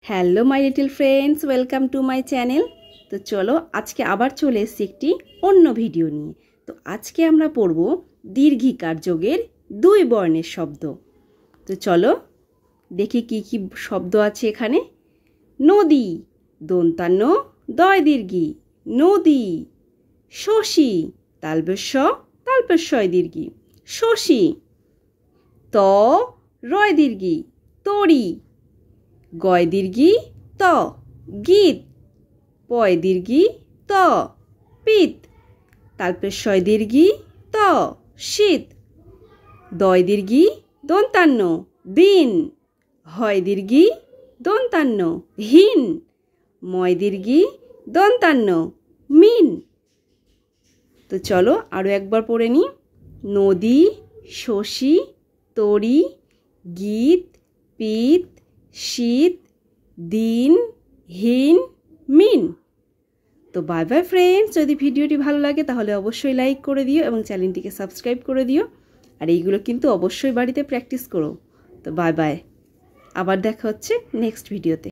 Hello my little friends, welcome to my channel. তো চলো আজকে আবার চলে এসেছি একটি অন্য ভিডিও নিয়ে। তো আজকে আমরা পড়ব দীর্ঘিকার যোগের দুই বর্ণের শব্দ। তো চলো দেখি কি কি শব্দ আছে এখানে। নদী, দন্তান্ন দয় দীর্ঘি, নদী। শশী, তালবেশ দীর্ঘি, শশী। ত রয় দীর্ঘি, তরি। গয় দীর্ঘি ত, গীত। পয় দীর্ঘি ত, পিত। তালপেশ দীর্ঘি ত, শীত। দয় দীর্ঘি দন্তান্ন দিন। হয় দীর্ঘি দন্তান্ন হীন। ময় দীর্ঘি দন্তান্ন মিন। তো চলো আরও একবার পড়ে নিই। নদী, শশী, তরি, গীত, পিত, শীত, দিন, হীন, মিন। তো বাই বাই ফ্রেন্ডস। যদি ভিডিওটি ভালো লাগে তাহলে অবশ্যই লাইক করে দিও এবং চ্যানেলটিকে সাবস্ক্রাইব করে দিও। আর এইগুলো কিন্তু অবশ্যই বাড়িতে প্র্যাকটিস করো। তো বাই বাই, আবার দেখা হচ্ছে নেক্সট ভিডিওতে।